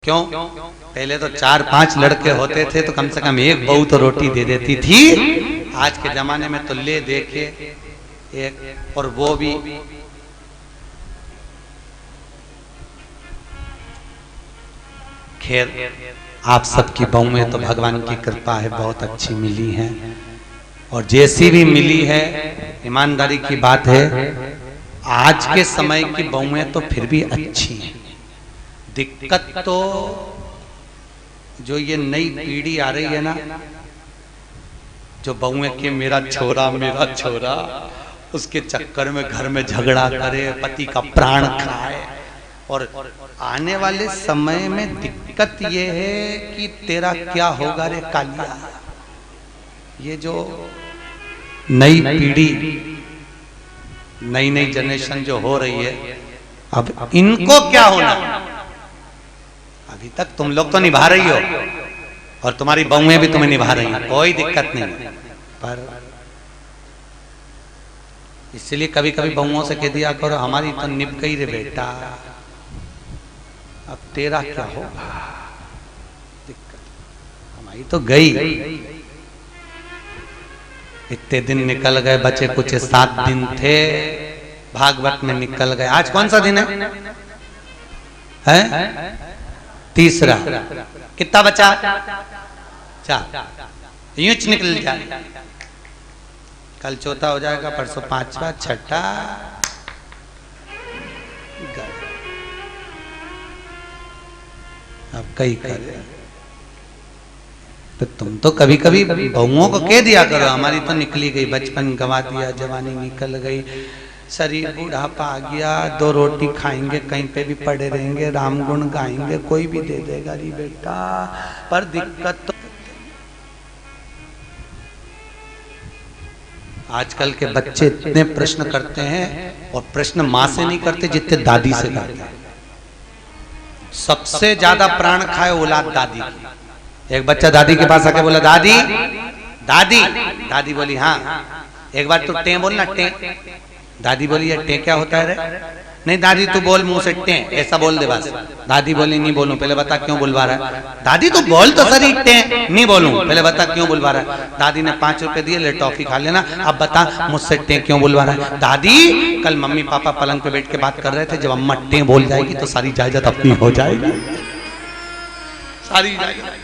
क्यों? पहले तो 4-5 लड़के होते थे तो कम से कम एक बहू तो रोटी दे देती थी। आज के जमाने में तो ले देखे एक, और वो भी खैर आप सबकी बहुएं तो भगवान की कृपा है बहुत अच्छी मिली हैं, और जैसी भी मिली है ईमानदारी की बात है आज के समय की बहुएं तो फिर भी अच्छी हैं। दिक्कत तो जो ये नई पीढ़ी आ रही है ना, जो बहुएं के मेरा छोरा उसके चक्कर में घर में झगड़ा करे, पति का प्राण खाए। और आने वाले समय में दिक्कत ये है कि तेरा क्या होगा रे कालिया। ये जो नई पीढ़ी नई जनरेशन जो हो रही है, अब इनको क्या होना। अभी तक तुम लोग तो निभा रही हो और तुम्हारी बहुएं भी तुम्हें निभा रही हैं, कोई दिक्कत नहीं। पर इसलिए कभी कभी बहुओं से कह दिया करो हमारी तो निभ गई रे बेटा, अब तेरा क्या होगा। दिक्कत हमारी तो गई। इतने दिन निकल गए, बचे कुछ 7 दिन थे, भागवत में निकल गए। आज कौन सा दिन है? तीसरा। कितना बचा? 4। यूं निकल जाए। कल चौथा हो जाएगा, परसों 5वां, 6ठा। अब कई करे तो तुम तो कभी कभी बहुओं को कह दिया करो हमारी तो निकली गई, बचपन गंवा दिया, जवानी निकल गई, शरीर बुढ़ापा आ गया, 2 रोटी खाएंगे कहीं पे भी पड़े रहेंगे, राम गुण गाएंगे, कोई भी दे देगा री बेटा। पर दिक्कत तो आजकल के बच्चे इतने प्रश्न करते हैं, और प्रश्न माँ से नहीं करते जितने दादी से करते हैं। सबसे ज्यादा प्राण खाए औलाद दादी की। एक बच्चा दादी के पास आके बोला दादी दादी, दादी बोली हाँ। एक बार तू टे बोलना टे। दादी बोली टे क्या होता है रे? नहीं दादी तू बोल मुंह से टे, ऐसा बोल दे बस। दादी बोली नहीं बोलूं, पहले बता क्यों बुलवा रहा है। दादी तू बोल तो सही टे। नहीं बोलूं, पहले बता क्यों बुलवा रहा है। दादी ने 5 रुपए दिए, ले टॉफी खा लेना, अब बता मुझसे टे क्यों बुलवा रहा है। दादी कल मम्मी पापा पलंग पे बैठ के बात कर रहे थे, जब अम्मा टे बोल जाएगी तो सारी जायदाद अपनी हो जाएगी, सारी जायदाद।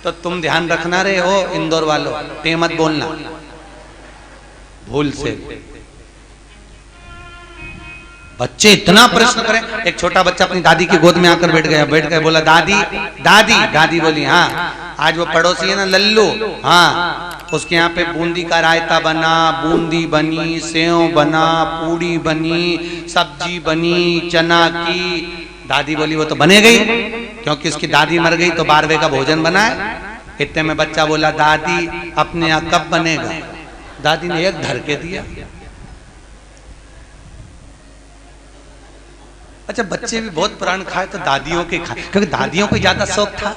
तो तुम ध्यान रखना रे हो इंदौर वालों, टे मत बोलना भूल से। बच्चे इतना प्रश्न करें। एक छोटा बच्चा अपनी दादी की गोद में आकर बैठ गया, बोला दादी दादी। दादी बोली हाँ। आज वो पड़ोसी है ना लल्लू, हाँ, उसके यहाँ पे बूंदी का रायता बना, बूंदी बनी, सेव बना, पूड़ी बनी, सब्जी बनी चना की। दादी बोली वो तो बने गई, क्योंकि उसकी दादी मर गई तो 12वें का भोजन बना है। इतने में बच्चा बोला दादी अपने यहाँ कब बनेगा। दादी ने एक धर के दिया। अच्छा बच्चे भी बहुत प्राण खाए तो दादियों के खाए, क्योंकि दादियों को ज्यादा शौक था।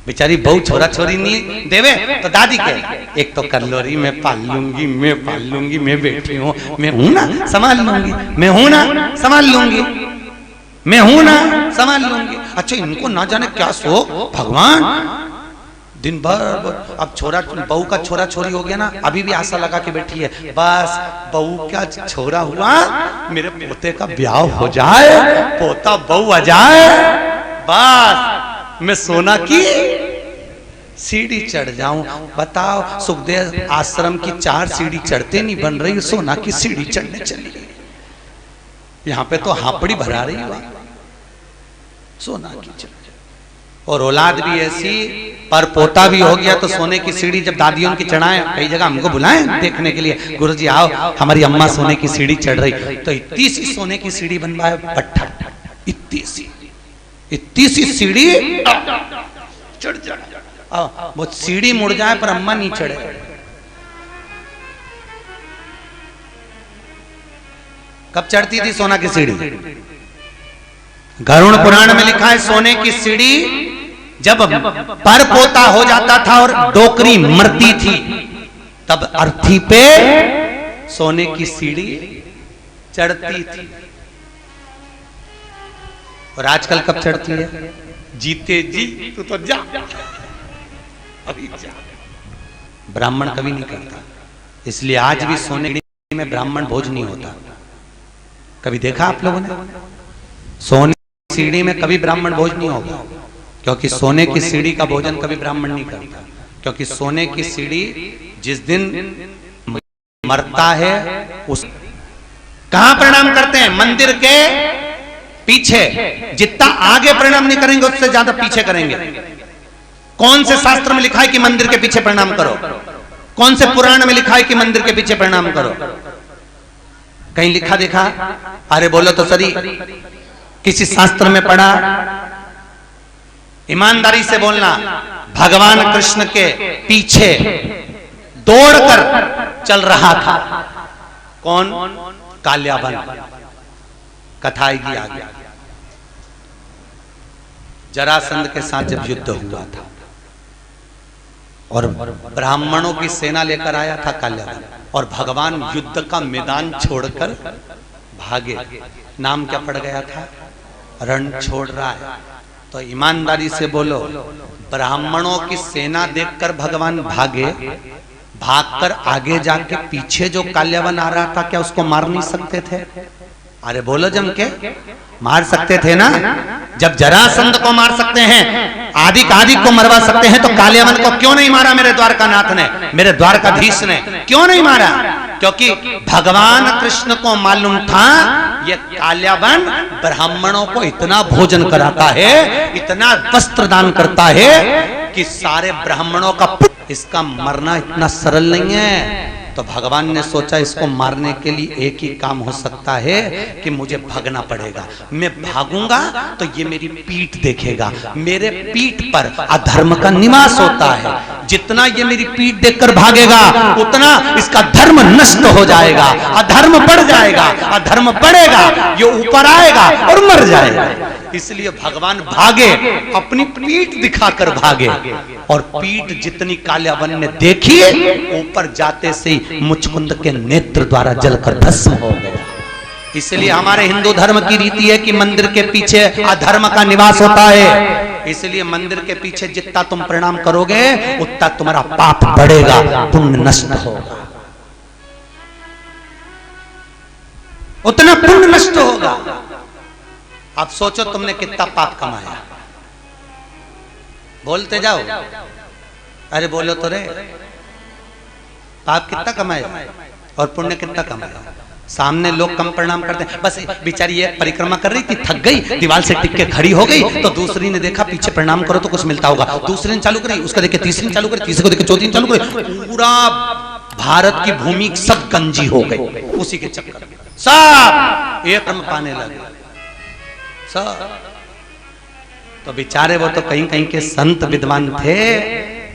बेचारी बहू छोरा छोरी नहीं देवे तो दादी के एक तो कर लो रही, मैं पाल लूंगी, मैं पाल लूंगी, मैं बैठी हूँ, मैं हूं ना संभाल लूंगी, मैं हूं ना संभाल लूंगी, मैं हूं ना संभाल लूंगी। अच्छा इनको ना जाने क्या शौक भगवान। दिन भर अब छोरा बहू का छोरा छोरी हो गया ना, अभी भी आशा लगा के बैठी है बस बहू का छोरा हुआ, मेरे पोते का ब्याह हो जाए, पोता बहू आ जाए, बस मैं सोना की सीढ़ी चढ़ जाऊं। बताओ सुखदेव आश्रम की 4 सीढ़ी चढ़ते नहीं बन रही, सोना की सीढ़ी चढ़ने चली। यहाँ पे तो हापड़ी भरा रही है सोना की चढ़। और औलाद भी ऐसी, पर पोता भी हो गया तो सोने की सीढ़ी जब दादियों की चढ़ाए, कई जगह हमको बुलाएं देखने के लिए, गुरुजी आओ हमारी अम्मा सोने की सीढ़ी चढ़ रही, तो इतनी सी सोने की सीढ़ी बनवाए पट्टा, इतनी सी सीढ़ी चढ़ जाए, वो सीढ़ी मुड़ जाए पर अम्मा नहीं चढ़े। कब चढ़ती थी सोना की सीढ़ी? गरुड़ पुराण में लिखा है सोने की सीढ़ी जब पर पोता हो जाता था और डोकरी मरती थी, तब अर्थी पे सोने की सीढ़ी चढ़ती थी। और आजकल कब चढ़ती है? जीते जी तू तो जा, अभी जा। ब्राह्मण कभी नहीं करता, इसलिए आज भी सोने में ब्राह्मण भोज नहीं होता। कभी देखा आप लोगों ने? सोने की सीढ़ी में कभी ब्राह्मण भोज नहीं होगा, क्योंकि सोने की सीढ़ी का भोजन कभी ब्राह्मण नहीं करता। क्योंकि सोने की सीढ़ी जिस दिन मरता है उस कहां प्रणाम करते हैं? मंदिर के पीछे। जितना आगे प्रणाम नहीं करेंगे उससे ज्यादा पीछे करेंगे। कौन से शास्त्र में लिखा है कि मंदिर के पीछे प्रणाम करो? कौन से पुराण में लिखा है कि मंदिर के पीछे प्रणाम करो? कहीं लिखा देखा? अरे बोलो तो सही, किसी शास्त्र में पढ़ा? ईमानदारी से बोलना। भगवान कृष्ण के पीछे दौड़कर चल रहा था कौन? काल्याबन। कथा आएगी आगे। जरासंध के साथ जब युद्ध हुआ था और ब्राह्मणों की सेना लेकर आया था काल्याबन, और भगवान युद्ध का मैदान छोड़कर भागे। नाम क्या पड़ गया था? रण छोड़ रहा है। तो ईमानदारी से बोलो, ब्राह्मणों की सेना देखकर भगवान भागे, भागकर आगे जाके पीछे जो काल्याबन आ रहा था, क्या उसको मार नहीं सकते थे? अरे बोलो जम के, मार सकते थे ना? जब जरासंध को मार सकते हैं, आदि को मरवा सकते हैं, तो काल्याबन को क्यों नहीं मारा मेरे द्वारकानाथ ने, मेरे द्वारकाधीश ने? क्यों नहीं मारा? क्योंकि भगवान कृष्ण को मालूम था ये काल्याबन ब्राह्मणों को इतना भोजन कराता है, इतना वस्त्र दान करता है कि सारे ब्राह्मणों का इसका मरना इतना सरल नहीं है। तो भगवान ने सोचा इसको मारने के लिए एक ही काम हो सकता है कि मुझे भागना पड़ेगा। मैं भागूंगा तो ये मेरी पीठ देखेगा, मेरे पीठ पर अधर्म का निवास होता है। जितना ये मेरी पीठ देखकर भागेगा उतना इसका धर्म नष्ट हो जाएगा, अधर्म बढ़ जाएगा, अधर्म बढ़ेगा, ये ऊपर आएगा और मर जाएगा। इसलिए भगवान भागे, अपनी पीठ दिखाकर भागे, और पीठ जितनी काल्याबन ने देखी, ऊपर जाते से मुचकुंद के नेत्र द्वारा जलकर भस्म हो गया। इसलिए हमारे हिंदू धर्म की रीति है कि मंदिर के पीछे अधर्म का निवास होता है। इसलिए मंदिर के पीछे जितना तुम प्रणाम करोगे उतना तुम्हारा पाप बढ़ेगा, पुण्य नष्ट होगा, उतना पुण्य नष्ट होगा। अब सोचो तुमने कितना पाप कमाया, बोलते जाओ। अरे बोलो तो रे, पाप कितना कमाया और पुण्य कितना कमाया? सामने लोग कम प्रणाम करते हैं, बस बेचारी ये परिक्रमा कर रही थी, थक गई, दीवार से टिक के खड़ी हो गई, तो दूसरी ने देखा पीछे प्रणाम करो तो कुछ मिलता होगा, दूसरी ने चालू करी, उसका देखे तीसरी ने चालू करी, तीसरी को देखे चौथी ने चालू करी, पूरा भारत की भूमि सब गंजी हो गई उसी के चक्कर में। सब एक कर्म पाने लगे सब। तो बेचारे वो तो कहीं कहीं के संत विद्वान थे,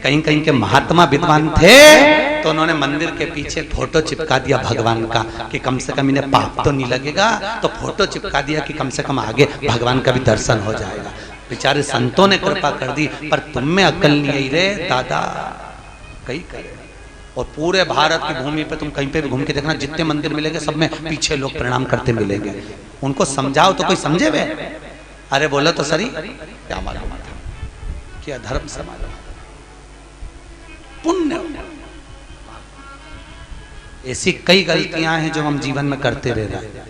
कहीं कहीं के महात्मा विद्वान थे, तो उन्होंने मंदिर के पीछे फोटो चिपका दिया भगवान का कि कम से कम इन्हें पाप तो नहीं लगेगा। तो फोटो चिपका दिया कि कम से कम आगे भगवान का भी दर्शन हो जाएगा। बेचारे संतों ने कृपा कर दी, पर तुम में अकल नहीं आई रे दादा, कहीं करे। और पूरे भारत की भूमि पे तुम कहीं पे भी घूम के देखना, जितने मंदिर मिलेंगे सब में पीछे लोग प्रणाम करते मिलेंगे। उनको समझाओ तो कोई समझे वे? अरे बोलो तो सही, क्या मालूम था कि अधर्म से मालूम पुण्य। ऐसी कई गलतियां हैं जो हम जीवन में करते रह रहे हैं,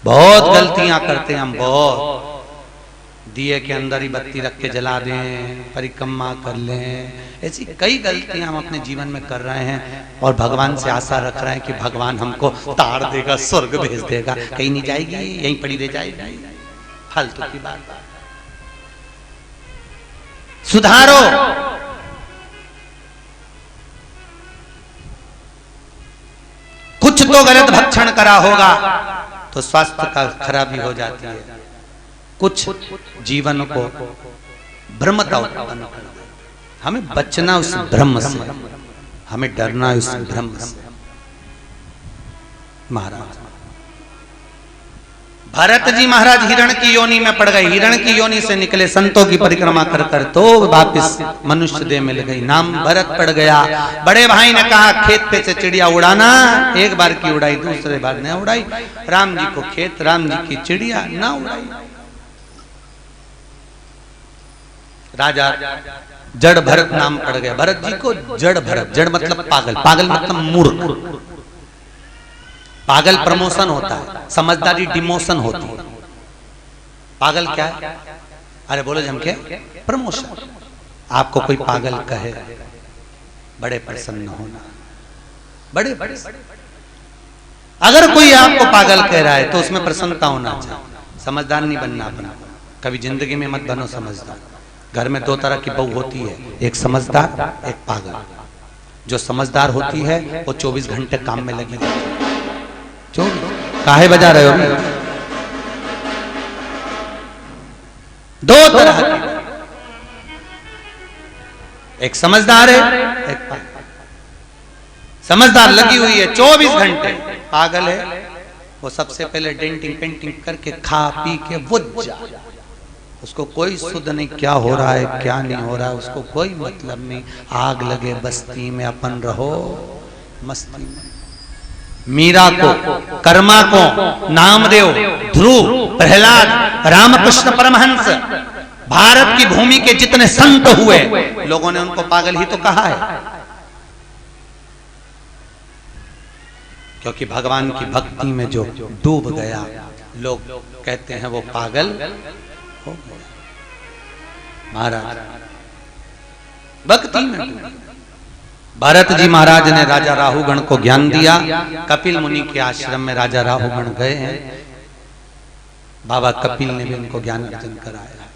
बहुत गलतियां करते हैं हम, बहुत। दिए के अंदर ही बत्ती रख के जला दें, परिक्रमा कर लें, ऐसी कई गलतियां हम अपने जीवन में कर रहे हैं, और भगवान से आशा रख रहे हैं कि भगवान हमको तार देगा, स्वर्ग भेज देगा। कहीं नहीं जाएगी, यहीं पड़ी रह जाएगी, फालतू की बात। सुधारो। कुछ तो गलत भक्षण करा होगा तो स्वास्थ्य का खराबी हो जाती है, कुछ जीवन को भ्रमता उत्पन्न कर दे। हमें बचना उस भ्रम से, हमें डरना उस भ्रम से। महाराज भरत जी महाराज हिरण की योनि में पड़ गए, हिरण की योनि से निकले, संतों की परिक्रमा कर कर तो वापिस मनुष्य देह मिल गई, नाम भरत पड़ गया। बड़े भाई ने कहा खेत पे से चिड़िया उड़ाना, एक बार की उड़ाई, दूसरे बार न उड़ाई। राम जी को खेत, राम जी की चिड़िया ना उड़ाई। राजा जड़ भरत नाम पड़ गया भरत जी को। जड़ भरत, जड़ मतलब पागल, पागल मतलब मूर्ख। पागल प्रमोशन होता है, समझदारी डिमोशन होती है। पागल क्या है? अरे बोलो जम के प्रमोशन। आपको कोई पागल कहे, बड़े प्रसन्न होना, बड़े बड़े। अगर कोई आपको पागल कह रहा है तो उसमें प्रसन्नता होना चाहिए। समझदार नहीं बनना अपना, कभी जिंदगी में मत बनो समझदार। घर में दो तरह की बहू होती है, एक समझदार, एक पागल। जो समझदार होती है वो 24 घंटे काम में लगी रहती है। 24 काहे बजा रहे हो? दो तरह की, एक समझदार है, एक पागल। समझदार लगी हुई है 24 घंटे, पागल है वो सबसे पहले डेंटिंग पेंटिंग करके खा पी के बुझ जाए। उसको कोई सुध नहीं क्या हो रहा है क्या नहीं हो रहा है, उसको कोई मतलब नहीं। आग लगे बस्ती में अपन रहो मस्ती में। मीरा को, कर्मा को, नामदेव, ध्रुव, प्रहलाद, रामकृष्ण परमहंस, भारत की भूमि के जितने संत हुए, लोगों ने उनको पागल ही तो कहा है। क्योंकि भगवान की भक्ति में जो डूब गया, लोग कहते हैं वो पागल हो गया। महाराज भक्ति में डूब। भरत जी महाराज ने राजा राहुगण को ज्ञान दिया। कपिल मुनि के आश्रम में राजा राहुगण गए हैं। बाबा कपिल ने भी उनको ज्ञान अर्जन कराया।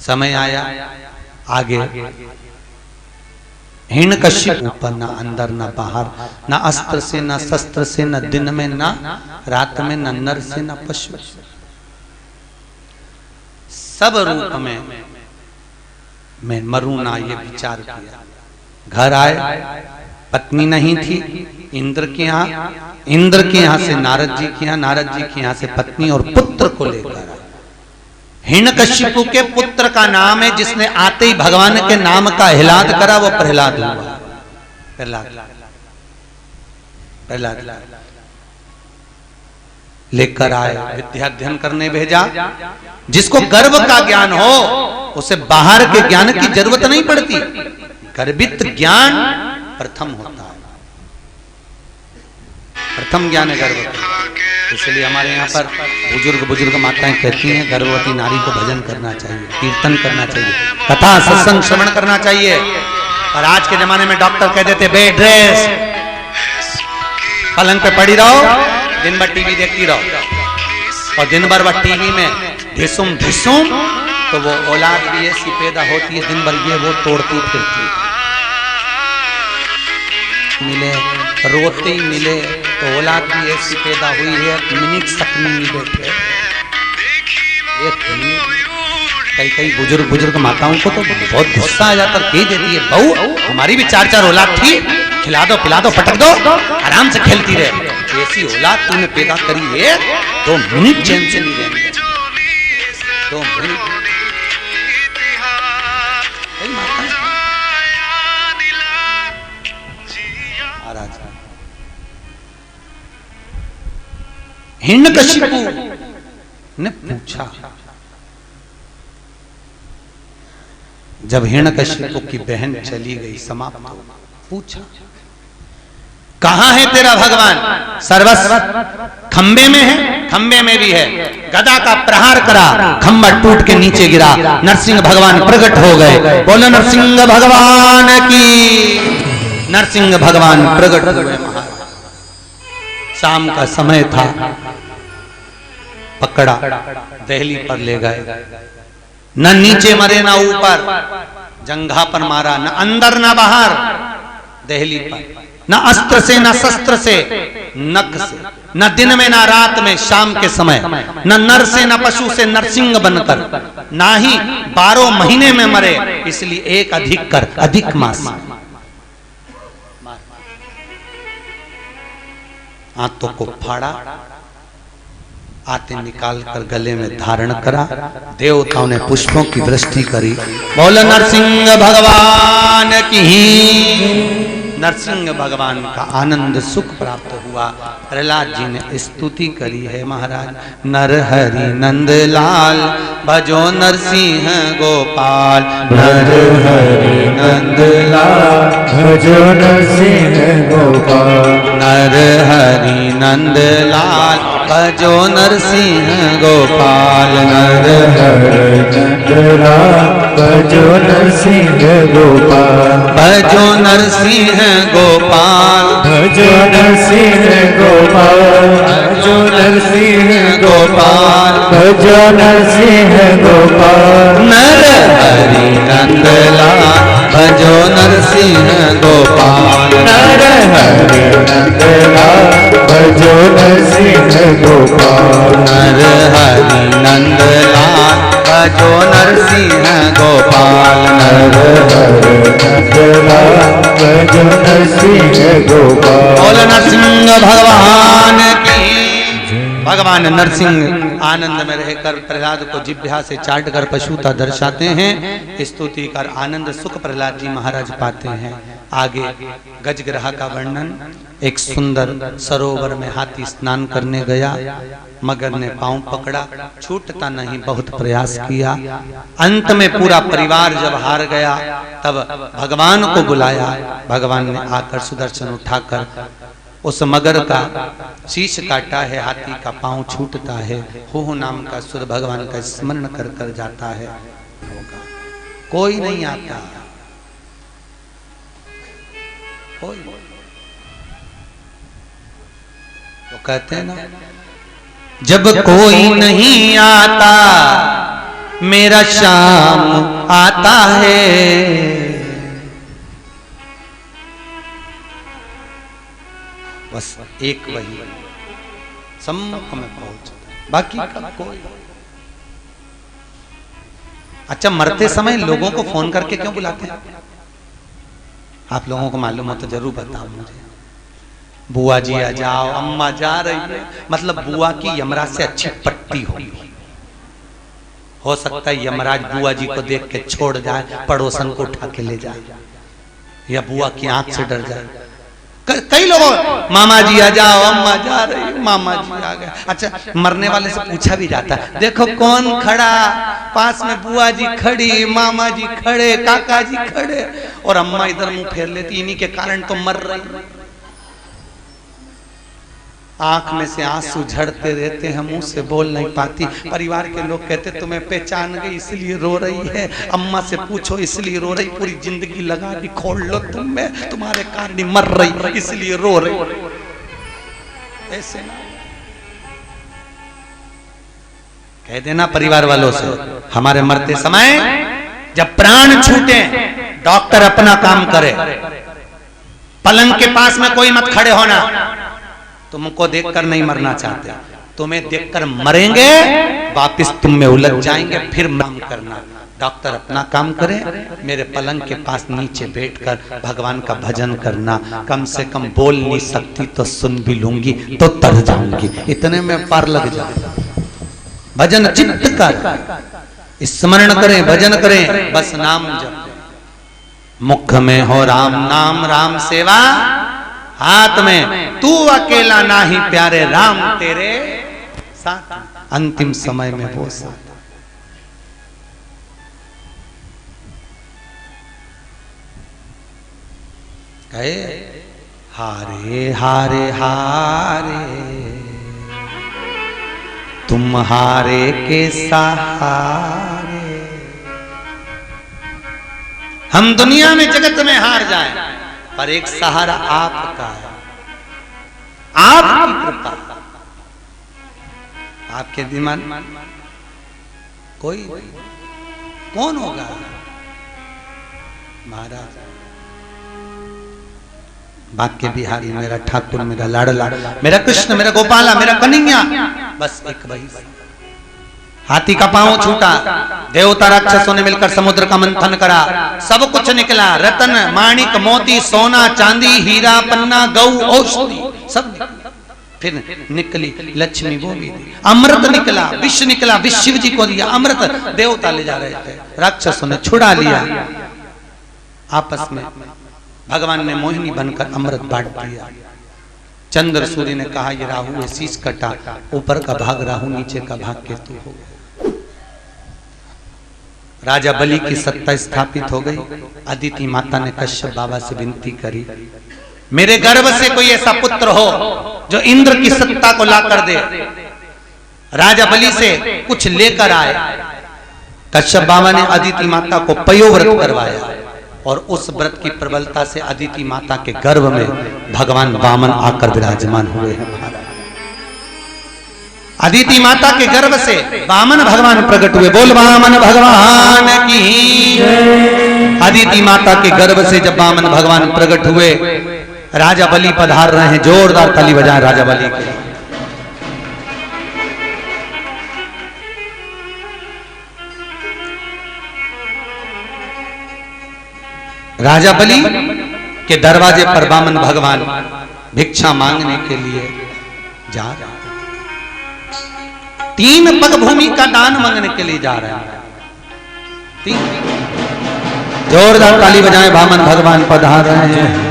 समय आया आगे, हिरण्यकश्यप ऊपर, न अंदर न बाहर, न अस्त्र से न शस्त्र से, न दिन में न रात में, न नर से न पशु, सब रूप में मरूं ना, ये विचार किया। घर आए, पत्नी नहीं थी, इंद्र के यहाँ से नारद जी के यहाँ, नारद जी के यहाँ से पत्नी और पुत्र को लेकर आए। हिरण्यकश्यप के पुत्र का नाम है, जिसने आते ही भगवान के नाम का हिलाद करा, वो प्रहलाद हुआ। प्रहलाद लेकर आए, विद्या अध्ययन करने भेजा। जिसको गर्भ का ज्ञान हो उसे बाहर के ज्ञान की जरूरत नहीं पड़ती। गर्भित ज्ञान प्रथम होता है, प्रथम ज्ञान है गर्भ का। इसलिए हमारे यहाँ पर बुजुर्ग माताएं कहती हैं गर्भवती नारी को भजन करना चाहिए, कीर्तन करना चाहिए, कथा सत्संग श्रवण करना चाहिए। और आज के जमाने में डॉक्टर कह देते बेड रेस्ट, पलंग पे पड़ी रहो, दिन भर टीवी देखती रहो। और दिन भर वह टीवी में धिसुम धिसुम, तो वो औलाद भी ऐसी पैदा होती है दिन भर ये वो तोड़ती फिरती। मिले रोते ही मिले तो औलाद भी ऐसी पैदा हुई है, मिनट तक नहीं बैठे। कई बुजुर्ग माताओं को तो बहुत गुस्सा आ जाता, कह देती है बहू हमारी भी 4 औलाद थी, खिला दो पिला दो पटक दो, आराम से खेलती रहे। ऐसी औलाद तूने पैदा करी है, 2 मिनट चैन से नहीं रहेंगे, 2 मिनट। हिरण्यकश्यप ने पूछा, जब हिरण्यकश्यप की बहन चली गई समाप्त, पूछा कहां है तेरा भगवान? सर्वस्व खंबे में है, खंबे में भी है। गदा का प्रहार करा, खंबा टूट के नीचे गिरा, नरसिंह भगवान प्रकट हो गए। बोलो नरसिंह भगवान की। नरसिंह भगवान प्रकट हुए। शाम का समय था, पकड़ा, दहली पर ले गए। न नीचे मरे न ऊपर, जंघा पर मारा, न अंदर न बाहर, दहली पर। न अस्त्र से न शस्त्र से, नख से, न दिन में न रात में, शाम के समय, न नर से न पशु से, नरसिंह बनकर, ना ही 12 महीने में मरे, इसलिए एक अधिक कर, अधिक मास। हाथों को फाड़ा, आते निकाल कर गले में धारण करा, देवताओं ने पुष्पों की वृष्टि करी। बोलो नरसिंह भगवान की। नरसिंह भगवान का आनंद सुख प्राप्त हुआ। प्रहलाद जी ने स्तुति करी है महाराज, नर हरि नंद लाल भजो नरसिंह गोपाल। नर हरि नंदलाल भजो नरसिंह गोपाल। नर हरि नंदलाल भजो नरसिंह गोपाल। नर हरि नंदलाल भजो नरसिंह गोपाल। भजो नरसिंह गोपाल। भजो नरसिंह गोपाल। भजो नरसिंह गोपाल। भजो नरसिंह गोपाल। नर हरि नंदलाल भजो नरसिंह गोपाल। नर हरि नंदलाल भजो नरसिंह गोपाल। नर हरि नंदलाल भजो नरसिंह गोपाल। नर हरि नंदलाल भजो नरसिंह गोपाल। बोल नरसिंह भगवान की। भगवान नरसिंह आनंद में रहकर प्रहलाद को जिह्वा से चाट कर पशुता दर्शाते हैं। स्तुति कर आनंद सुख प्रहलाद जी महाराज पाते हैं। आगे गजग्रह का वर्णन। एक सुंदर सरोवर में हाथी स्नान करने गया। मगर ने पांव पकड़ा, छूटता नहीं, बहुत प्रयास किया। अंत में पूरा परिवार जब हार गया तब भगवान को बुलाया। भगवान ने आकर सुदर्शन उठाकर उस मगर का शीश काटा है। हाथी का पांव छूटता है। हो नाम का सुर भगवान का स्मरण कर कर जाता है। कोई नहीं आता, कोई। तो कहते हैं ना, जब कोई नहीं आता मेरा शाम आता है। बस एक वही सम्मुख में पहुंचता, बाकी का कोई। अच्छा, मरते समय लोगों को फोन करके क्यों बुलाते हैं? आप लोगों को मालूम हो तो जरूर बताओ मुझे। बुआ जी आ जाओ, अम्मा जा रही है, मतलब बुआ की यमराज से अच्छी पट्टी होगी। हो सकता है यमराज बुआ जी को देख के छोड़ जाए, पड़ोसन को उठा के ले जाए, या बुआ की आंख से डर जाए। कई लोगों, मामा जी आ जाओ, अम्मा जा रही है, मामा जी आ गए। अच्छा, मरने वाले से पूछा भी जाता है, देखो कौन खड़ा, पास में बुआ जी खड़ी, मामा जी खड़े, काका जी खड़े, और अम्मा इधर मुंह फेर लेती, इन्हीं के कारण तो मर रही। आंख में से आंसू झड़ते रहते हैं, मुंह से बोल नहीं पाती। परिवार के लोग कहते तुम्हें पहचान गई इसलिए रो रही है, अम्मा से पूछो इसलिए रो रही, पूरी जिंदगी लगा दी खोल लो तुम में, तुम्हारे कारण मर रही इसलिए रो रही। ऐसे कह देना परिवार वालों से, हमारे मरते समय जब प्राण छूटे डॉक्टर अपना काम करे, पलंग के पास में कोई मत खड़े होना। तुमको देखकर नहीं मरना चाहते, तुम्हें देखकर मरेंगे, वापस तुम में उलझ जाएंगे, फिर काम करना। डॉक्टर अपना काम करे, मेरे पलंग के पास नीचे बैठकर भगवान का भजन करना। कम से कम बोल नहीं सकती तो सुन भी लूंगी तो तर जाऊंगी, इतने में पार लग जाऊंगा। भजन चित्त कर, स्मरण करें, भजन करें, बस नाम जप। मुख में हो राम नाम, राम सेवा हाथ में, तू अकेला नाही प्यारे, राम तेरे साथ। अंतिम समय में वो साथ। कहे हारे हारे हारे तुम हारे के सहारे। हम दुनिया में जगत में हार जाएं, पर एक सहारा आपका है, आपकी कृपा। आपके दिमाग कोई कौन होगा? महाराज बाक्य बिहारी, मेरा ठाकुर, मेरा लाडला, मेरा कृष्ण, मेरा गोपाला, मेरा कन्हैया, बस एक वही। हाथी का पांव छूटा, देवता राक्षसों ने मिलकर समुद्र का मंथन करा, सब कुछ निकला, रतन माणिक मोती सोना चांदी हीरा पन्ना गौ औषधि सब। फिर निकली लक्ष्मी, वो भी अमृत निकला, विष निकला, विष शिव जी को दिया अमृत, देवता ले जा रहे थे, राक्षसों ने छुड़ा लिया। आपस में भगवान ने मोहिनी बनकर अमृत बांट दिया। चंद्र सूर्य ने कहा ये राहु है, शीश कटा, ऊपर का भाग राहु, नीचे का भाग केतु हो गया। राजा बलि की सत्ता स्थापित हो गई। अदिति माता ने कश्यप बाबा से विनती करी, मेरे गर्भ से कोई ऐसा पुत्र हो जो इंद्र की सत्ता को ला कर दे। राजा बलि से कुछ लेकर आए। कश्यप बाबा ने अदिति माता को पयोव्रत करवाया और उस व्रत की प्रबलता से अदिति माता के गर्भ में भगवान वामन आकर विराजमान हुए हैं। अदिति माता के गर्भ से वामन भगवान प्रकट हुए। बोल वामन भगवान की। अदिति माता के गर्भ से जब वामन भगवान प्रकट हुए, राजा बलि पधार रहे हैं। जोरदार ताली बजाएं राजा बलि के। राजा बलि के दरवाजे पर वामन भगवान भिक्षा मांगने के लिए जा रहे हैं। 3 पग भूमि का दान मांगने के लिए जा रहे हैं। 3 जोरदार ताली बजाएं, वामन भगवान पधार रहे हैं।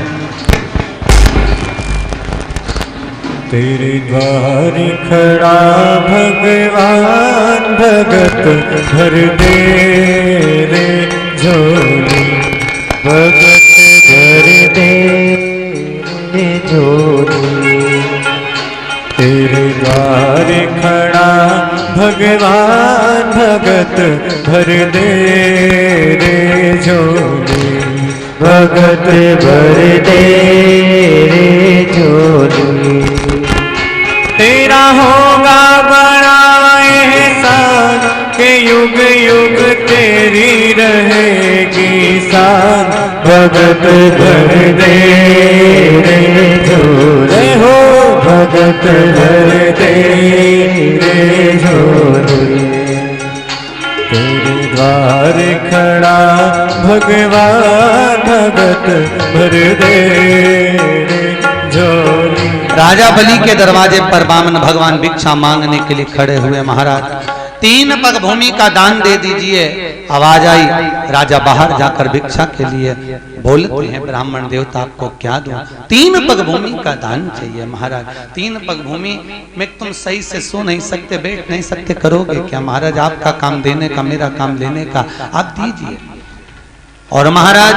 तेरे द्वार खड़ा भगवान भगत भर दे रे झोली, भगत भर दे रे झोली। तेरे द्वार खड़ा भगवान भगत भर दे रे झोली, भगत भर दे रे झोली। तेरा होगा बड़ा एहसान के युग युग तेरी रहेगी शान, भगत भर दे रे झोली हो, भगत भर दे रे झोली। तेरे द्वार खड़ा भगवान भगत भर दे रे झोली। राजा बलि के दरवाजे पर वामन भगवान भिक्षा मांगने के लिए खड़े हुए। महाराज 3 पग भूमि का दान दे दीजिए। आवाज आई, राजा बाहर जाकर भिक्षा के लिए बोलते हैं, ब्राह्मण देवता आपको क्या दूं? 3 पग भूमि का दान चाहिए। महाराज 3 पग भूमि में तुम सही से सो नहीं सकते, बैठ नहीं सकते, करोगे क्या? महाराज आपका काम देने का, मेरा काम लेने का, आप दीजिए। और महाराज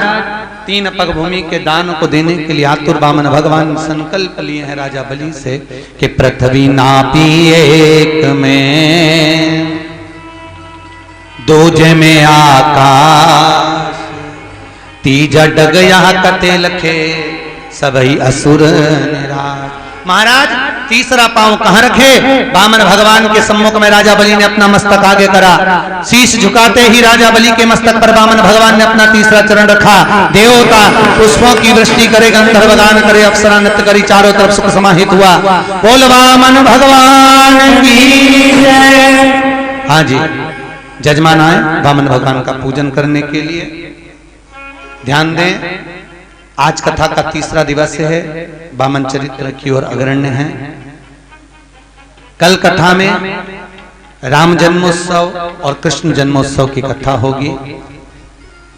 3 पग भूमि के दान को देने के लिए आतुर वामन भगवान संकल्प लिए हैं राजा बलि से कि पृथ्वी नापी एक में, दूजे में आकाश, तीजा डग यहाँ कते लखे, सबही असुर निराश। महाराज तीसरा पांव कहां रखे? वामन भगवान के सम्मुख में राजा बलि ने अपना मस्तक आगे करा। शीश झुकाते ही राजा बलि के मस्तक पर वामन भगवान ने अपना तीसरा चरण रखा। देवता पुष्पों की वृष्टि करे, गंधर्व गान करे, अप्सरा नृत्य करी, चारों तरफ सुख समाहित हुआ। बोल वामन भगवान की जय। हाँ जी, जजमान आए वामन भगवान का पूजन करने के लिए। ध्यान दें, आज कथा का तीसरा दिवस है। वामन चरित्र की ओर अग्रण्य है। कल कथा में राम जन्मोत्सव और कृष्ण जन्मोत्सव की कथा होगी।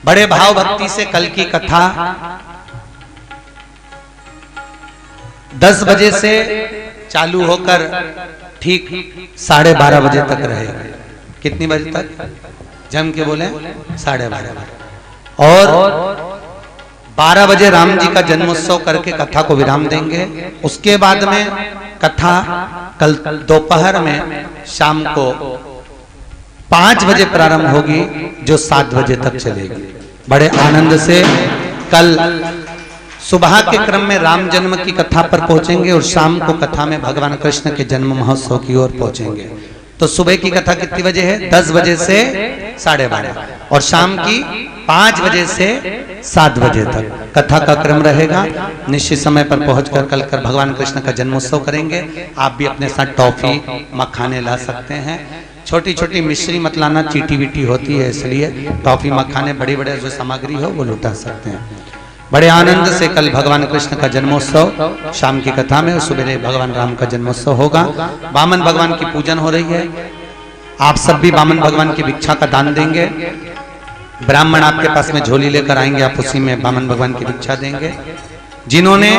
बड़े भाव भक्ति से कल की कथा 10 बजे से चालू होकर ठीक 12:30 बजे तक रहेगी। कितनी बजे तक? जम के बोले 12:30। और 12 बजे राम जी का जन्मोत्सव करके कथा को विराम देंगे। उसके बाद में कथा कल दोपहर में शाम को 5 बजे प्रारंभ होगी, जो 7 बजे तक चलेगी। बड़े आनंद से कल सुबह के क्रम में राम जन्म की कथा पर पहुंचेंगे और शाम को कथा में भगवान कृष्ण के जन्म महोत्सव की ओर पहुंचेंगे। तो सुबह की कथा कितनी बजे है? 10 बजे से 12:30 और शाम की 5 बजे से 7 बजे तक कथा का क्रम रहेगा। निश्चित समय पर पहुंचकर कल कर भगवान कृष्ण का जन्मोत्सव करेंगे। आप भी अपने साथ टॉफी मखाने ला सकते हैं। छोटी छोटी मिश्री मत लाना, चीटी वीटी होती है, इसलिए टॉफी मखाने बड़ी बड़े जो सामग्री हो वो लुटा सकते हैं। बड़े आनंद से कल भगवान कृष्ण का जन्मोत्सव शाम की कथा में, सुबह भगवान राम का जन्मोत्सव होगा। वामन भगवान की पूजन हो रही है। आप सब भी वामन भगवान की भिक्षा का दान देंगे। ब्राह्मण आपके पास में झोली लेकर आएंगे, आप उसी में वामन भगवान की भिक्षा देंगे। जिन्होंने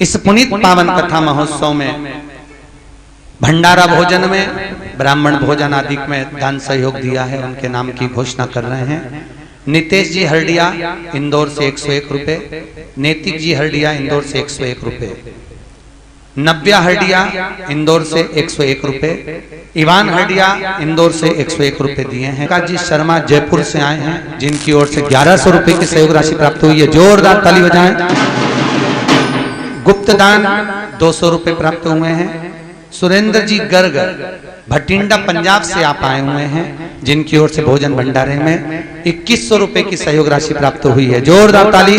इस पुनीत पावन कथा महोत्सव में भंडारा भोजन में ब्राह्मण भोजन आदि में दान सहयोग दिया है, उनके नाम की घोषणा कर रहे हैं। नितेश जी हरडिया इंदौर से 101 रुपए, नैतिक जी हरडिया इंदौर से 101 रुपए, नव्या हरडिया इंदौर से 101 रुपए, इवान हरडिया इंदौर से 101 रुपए दिए हैं। काजी शर्मा जयपुर से आए हैं, जिनकी ओर से 1100 रुपए की सहयोग राशि प्राप्त हुई है, जोरदार ताली बजाएं। गुप्त दान 200 रुपए प्राप्त हुए हैं। सुरेंद्र जी गर्ग भटिंडा पंजाब से आप आए हुए हैं, जिनकी ओर से भोजन भंडारे में 2100 रुपए की सहयोग राशि प्राप्त हुई है, जोरदार ताली।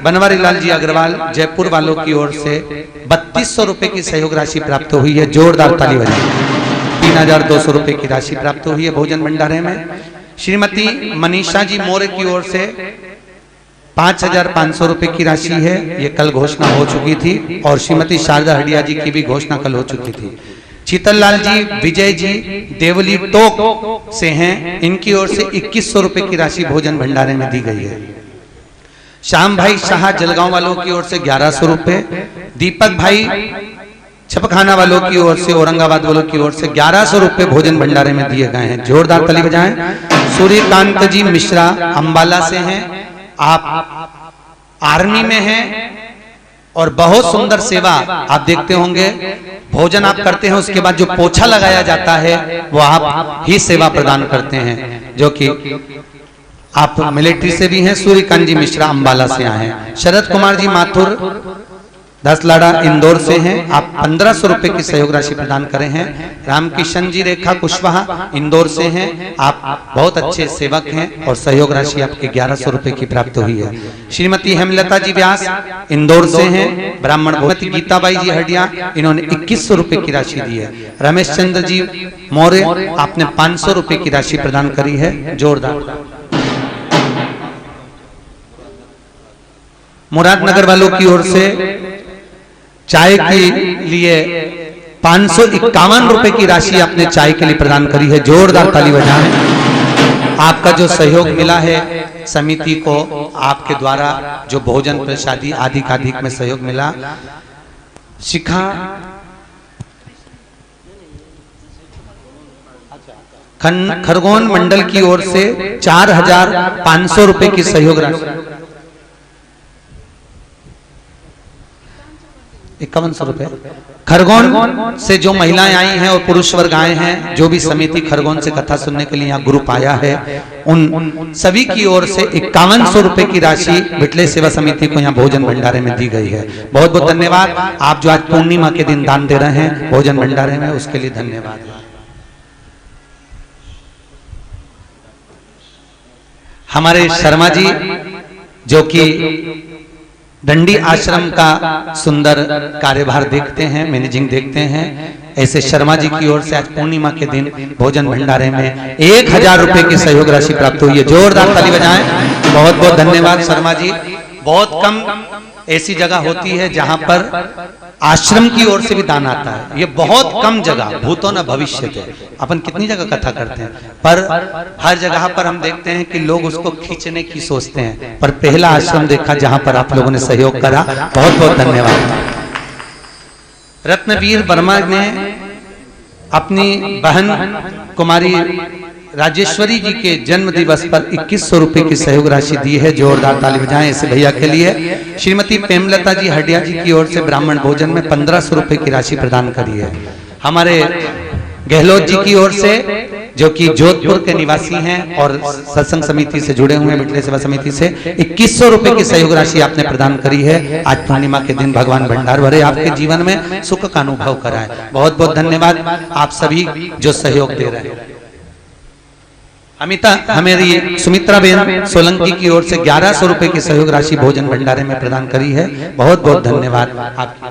बनवारी लाल जी अग्रवाल जयपुर वालों की ओर से 3200 रुपए की सहयोग राशि प्राप्त हुई है, जोरदार ताली बजाएं। 3200 रुपए की राशि प्राप्त हुई है भोजन भंडारे में। श्रीमती मनीषा जी मोरे की ओर से 5500 रुपए की राशि है, ये कल घोषणा हो चुकी थी, और श्रीमती शारदा हडिया जी की भी घोषणा कल हो चुकी थी। शीतल लाल जी विजय जी देवली टोक से हैं, इनकी ओर से 2100 रुपए की राशि भोजन भंडारे में दी गई है। श्याम भाई शाह जलगांव वालों की ओर से 1100 रुपए, दीपक भाई छपखाना वालों की ओर से, औरंगाबाद वालों की ओर से 1100 रुपए भोजन भंडारे में दिए गए हैं, जोरदार ताली बजाएं। सूर्यकांत जी मिश्रा अंबाला से हैं, आप आर्मी में हैं और बहुत सुंदर सेवा आप देखते होंगे। भोजन आप करते हैं, उसके बाद जो पोछा लगाया जाता है वो आप ही सेवा प्रदान करते हैं, जो कि आप मिलिट्री से भी हैं। सूर्यकांत जी मिश्रा अंबाला से आए हैं। शरद कुमार जी माथुर दसलाड़ा इंदौर से हैं, आप 1500 रुपए की सहयोग राशि प्रदान करें हैं। रामकिशन जी रेखा कुशवाहा इंदौर से हैं, आप बहुत अच्छे सेवक हैं और सहयोग राशि आपके 1100 रुपए की प्राप्त हुई है। श्रीमती हेमलता जी व्यास इंदौर से हैं, ब्राह्मण भगवती गीताबाई जी हडिया, इन्होंने 2100 रुपए की राशि दी है। रमेश चंद्र जी मौर्य आपने 500 रुपए की राशि प्रदान करी है, जोरदार। मुरादनगर वालों की ओर से चाय के लिए 551 रुपए की राशि आपने चाय के लिए प्रदान करी है, जोरदार ताली बजाएं। आपका जो सहयोग मिला है समिति को, आपके द्वारा जो भोजन प्रसादी आदि का अधिक में सहयोग मिला। शिखा खरगोन मंडल की ओर से 4500 रुपए की सहयोग राशि, 5100 रुपए। खरगोन से जो महिलाएं आई हैं और पुरुष वर्ग आए हैं, जो भी समिति खरगोन से कथा सुनने के लिए यहाँ ग्रुप आया है, उन सभी की ओर से 5100 रुपए की राशि विटले सेवा समिति को यहाँ भोजन भंडारे में दी गई है। बहुत बहुत धन्यवाद। आप जो आज पूर्णिमा के दिन दान दे रहे हैं भोजन भंडारे में, उसके लिए धन्यवाद। हमारे शर्मा जी जो कि दंडी आश्रम का सुंदर कार्यभार देखते हैं, मैनेजिंग देखते हैं, ऐसे शर्मा जी की ओर से आज पूर्णिमा के दिन भोजन भंडारे में 1000 रुपए की सहयोग राशि प्राप्त हुई है, जोरदार ताली बजाएं। बहुत बहुत धन्यवाद शर्मा जी। बहुत कम ऐसी जगह होती है जहां पर आश्रम की ओर से भी दान आता है, ये बहुत कम जगह, भूतो न भविष्य थे। अपन कितनी जगह कथा करते हैं, पर हर जगह पर हम देखते हैं कि लोग उसको खींचने की सोचते हैं, पर पहला आश्रम देखा जहां पर आप लोगों ने सहयोग करा, बहुत बहुत धन्यवाद। रत्नवीर वर्मा ने अपनी बहन कुमारी राजेश्वरी जी के जन्म दिवस पर 2100 रुपए की सहयोग राशि दी है, जोरदार ताली बजाएं ऐसे भैया के लिए। श्रीमती प्रेमलता जी हडिया जी की ओर से ब्राह्मण भोजन में 1500 रुपए की राशि प्रदान करी है। हमारे गहलोत जी की ओर से, जो कि जोधपुर के निवासी हैं और सत्संग समिति से जुड़े हुए हैं, मिटले सेवा समिति से, 2100 रुपए की सहयोग राशि आपने प्रदान करी है। आज पूर्णिमा के दिन भगवान भंडार भरे आपके जीवन में, सुख का अनुभव कराए। बहुत बहुत धन्यवाद आप सभी जो सहयोग दे रहे हैं। हमारी सुमित्रा बेन सोलंकी की ओर से 1100 रुपए की सहयोग राशि भोजन भंडारे में प्रदान करी है, बहुत बहुत धन्यवाद आपकी।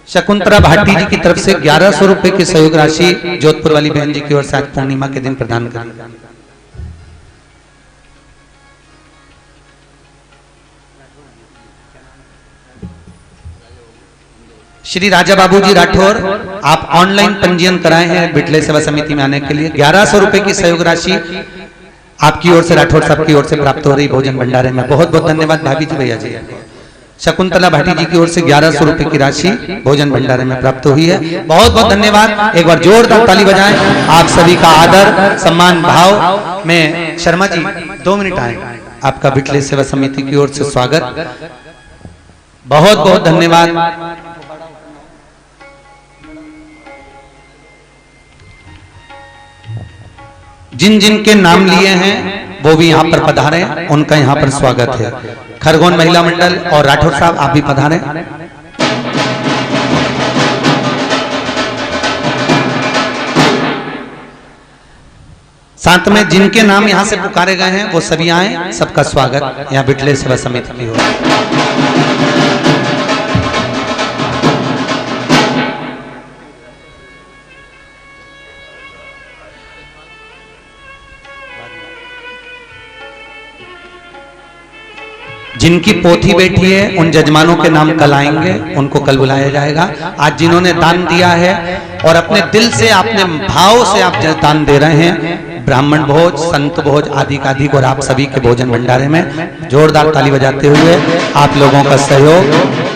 शकुंतला भाटी जी की तरफ से 1100 रुपए की सहयोग राशि जोधपुर वाली बहन जी की ओर से आज पूर्णिमा के दिन प्रदान करी। श्री राजा बाबूजी राठौर, आप ऑनलाइन पंजीयन कराए हैं बिटले सेवा समिति में आने के लिए। 1100 रुपए की सहयोग राशि आपकी ओर से, राठौर साहब की ओर से प्राप्त हो रही भोजन भंडारे में। बहुत बहुत धन्यवाद भाभी जी, भैया जी। शकुंतला भाटी जी की ओर से 1100 रुपए की राशि भोजन भंडारे में प्राप्त हुई है। बहुत बहुत धन्यवाद। एक बार जोरदार ताली बजाएं। आप सभी का आदर सम्मान भाव में शर्मा जी 2 मिनट आए, आपका बिटले सेवा समिति की ओर से स्वागत। बहुत बहुत धन्यवाद। जिन जिन के नाम लिए हैं वो भी यहाँ पर पधारे, उनका यहाँ पर स्वागत है। खरगोन महिला मंडल और राठौर साहब आप भी पधारे। साथ में जिनके नाम यहाँ से पुकारे गए हैं वो सभी आए, सबका स्वागत यहाँ बिटले सेवा समिति की ओर। जिनकी पोथी बैठी है उन जजमानों के नाम कल आएंगे, उनको कल बुलाया जाएगा। आज जिन्होंने दान दिया है और अपने दिल से आपने भाव से आप दान दे रहे हैं, ब्राह्मण भोज, संत भोज आदि का अधिक, और आप सभी के भोजन भंडारे में जोरदार ताली बजाते हुए आप लोगों का सहयोग।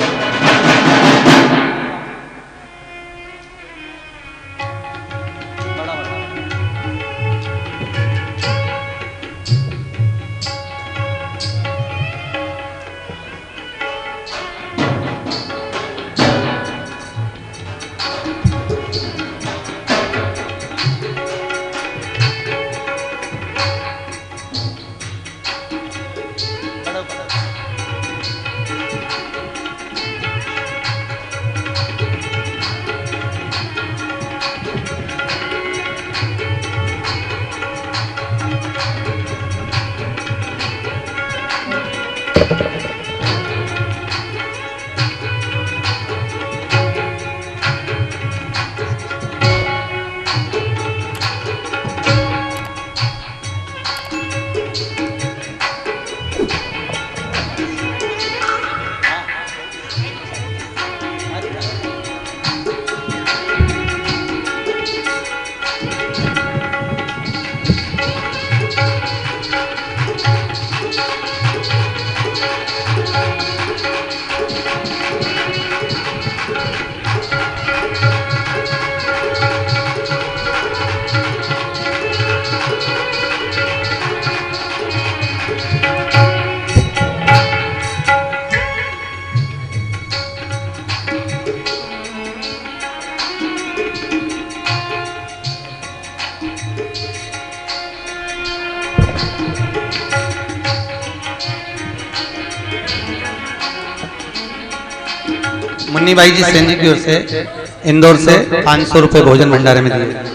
मुन्नी भाई जी सेन जी की ओर से इंदौर से 500 रुपए भोजन भंडारे में दिए।